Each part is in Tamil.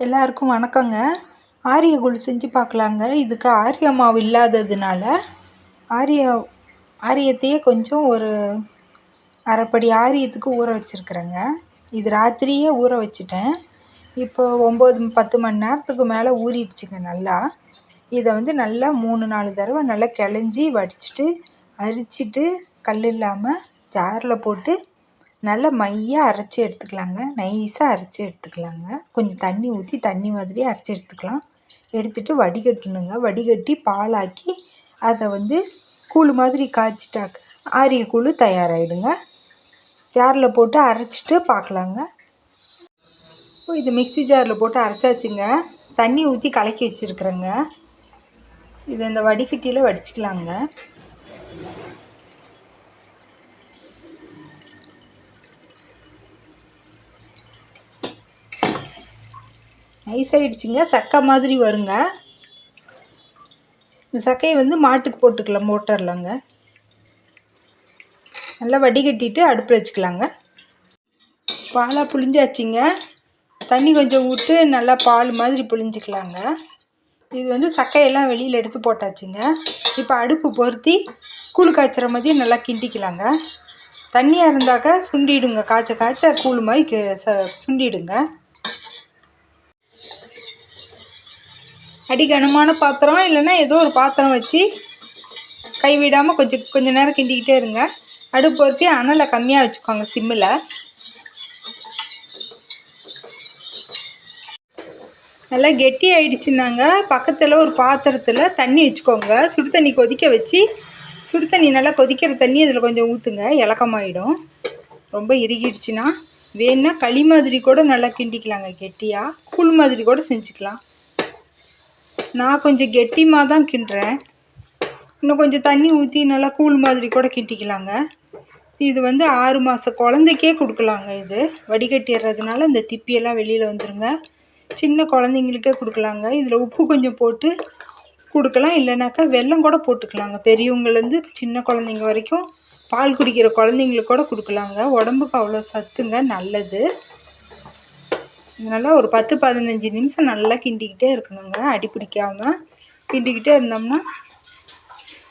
எல்லாருக்கும் வணக்கங்க. ஆரிய கூழ் செஞ்சு பார்க்கலாங்க. இதுக்கு ஆரிய மாவு இல்லாததுனால ஆரியத்தையே கொஞ்சம் ஒரு அரைப்படி ஆரியத்துக்கு ஊற வச்சுருக்குறேங்க. இது ராத்திரியே ஊற வச்சுட்டேன். இப்போ 9-10 மணி நேரத்துக்கு மேலே ஊறிடுச்சுங்க நல்லா. இதை நல்லா 3-4 தடவை நல்லா கிளஞ்சி வடிச்சிட்டு அரிச்சிட்டு கல் இல்லாமல் ஜாரில் போட்டு நல்லா மையாக அரைச்சி எடுத்துக்கலாங்க. நைஸாக அரைச்சி எடுத்துக்கலாங்க. கொஞ்சம் தண்ணி ஊற்றி தண்ணி மாதிரி அரைச்சி எடுத்துக்கலாம். எடுத்துகிட்டு வடிகட்டணுங்க. வடிகட்டி பாலாக்கி அதை கூழ் மாதிரி காய்ச்சிட்டாக்க ஆரிய கூழ் தயாராகிடுங்க. ஜாரில் போட்டு அரைச்சிட்டு பார்க்கலாங்க. இது மிக்சி ஜாரில் போட்டு அரைச்சாச்சுங்க. தண்ணி ஊற்றி கலக்கி வச்சுருக்குறேங்க. இதை இந்த வடிகட்டியில் வடிச்சிக்கலாங்க. நைஸ் ஆகிடுச்சிங்க. சக்கை மாதிரி வருங்க. இந்த சக்கையை மாட்டுக்கு போட்டுக்கலாம், மோட்டர்லங்க. நல்லா வடிகட்டிட்டு அடுப்பில் வச்சுக்கலாங்க. பாலாக புளிஞ்சாச்சுங்க. தண்ணி கொஞ்சம் விட்டு நல்லா பால் மாதிரி புளிஞ்சிக்கலாங்க. இது சக்கையெல்லாம் வெளியில் எடுத்து போட்டாச்சுங்க. இப்போ அடுப்பு பொருத்தி கூழ் காய்ச்சுற மாதிரி நல்லா கிண்டிக்கலாங்க. தண்ணியாக இருந்தாக்க சுண்டிடுங்க. காய்ச்ச கூழ் மாதிரி சுண்டிடுங்க. அடிகனமான பாத்திரம் இல்லைன்னா ஏதோ ஒரு பாத்திரம் வச்சு கைவிடாமல் கொஞ்சம் நேரம் கிண்டிக்கிட்டே இருங்க. அடுப்பு பொருத்தி அனலை கம்மியாக வச்சுக்கோங்க, சிம்மில். நல்லா கெட்டி ஆகிடுச்சுன்னாங்க பக்கத்தில் ஒரு பாத்திரத்தில் தண்ணி வச்சுக்கோங்க. சுடு தண்ணி கொதிக்க வச்சு சுடு தண்ணி நல்லா கொதிக்கிற தண்ணி அதில் கொஞ்சம் ஊற்றுங்க. இலக்கமாயிடும். ரொம்ப இறுகிடுச்சுன்னா வேணுன்னா களி மாதிரி கூட நல்லா கிண்டிக்கலாங்க. கெட்டியாக கூழ் மாதிரி கூட செஞ்சுக்கலாம். நான் கொஞ்சம் கெட்டிமாக தான் கிண்டுறேன். இன்னும் கொஞ்சம் தண்ணி ஊற்றி நல்லா கூழ் மாதிரி கூட கிண்டிக்கலாங்க. இது 6 மாத குழந்தைக்கே கொடுக்கலாங்க. இது வடிகட்டிடுறதுனால இந்த திப்பியெல்லாம் வெளியில் வந்துடுங்க. சின்ன குழந்தைங்களுக்கே கொடுக்கலாங்க. இதில் உப்பு கொஞ்சம் போட்டு கொடுக்கலாம். இல்லைனாக்கா வெல்லம் கூட போட்டுக்கலாங்க. பெரியவங்கலேருந்து சின்ன குழந்தைங்க வரைக்கும் பால் குடிக்கிற குழந்தைங்களுக்கு கூட கொடுக்கலாங்க. உடம்புக்கு அவ்வளோ சத்துங்க, நல்லது. இதனால் ஒரு 10-15 நிமிஷம் நல்லா கிண்டிக்கிட்டே இருக்கணுங்க. அடி பிடிக்காமல் கிண்டிக்கிட்டே இருந்தோம்னா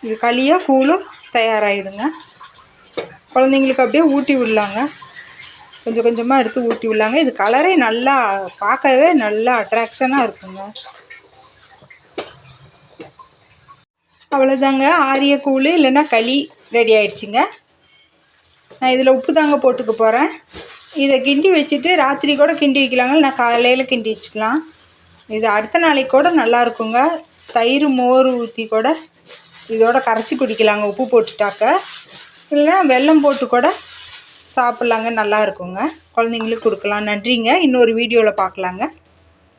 இது களியோ கூழோ தயாராகிடுங்க. குழந்தைங்களுக்கு அப்படியே ஊட்டி விடலாங்க. கொஞ்சம் கொஞ்சமாக எடுத்து ஊட்டி விடலாங்க. இது கலரே நல்லா பார்க்கவே நல்லா அட்ராக்ஷனாக இருக்குங்க. அவ்வளோதாங்க. ஆரிய கூழ் இல்லைன்னா களி ரெடி ஆகிடுச்சிங்க. நான் இதில் உப்பு தாங்க போட்டுக்க போகிறேன். இதை கிண்டி வச்சுட்டு ராத்திரி கூட கிண்டி வைக்கலாங்க. நான் காலையில் கிண்டி வச்சுக்கலாம். இது அடுத்த நாளைக்கு கூட நல்லா இருக்குங்க. தயிர் மோர் ஊற்றி கூட இதோட கரைச்சி குடிக்கலாங்க, உப்பு போட்டுட்டாக்க. இல்லைன்னா வெல்லம் போட்டு கூட சாப்பிட்லாங்க. நல்லா இருக்குங்க. குழந்தைங்களுக்கு கொடுக்கலாம். நன்றிங்க. இன்னொரு வீடியோவில் பார்க்கலாங்க.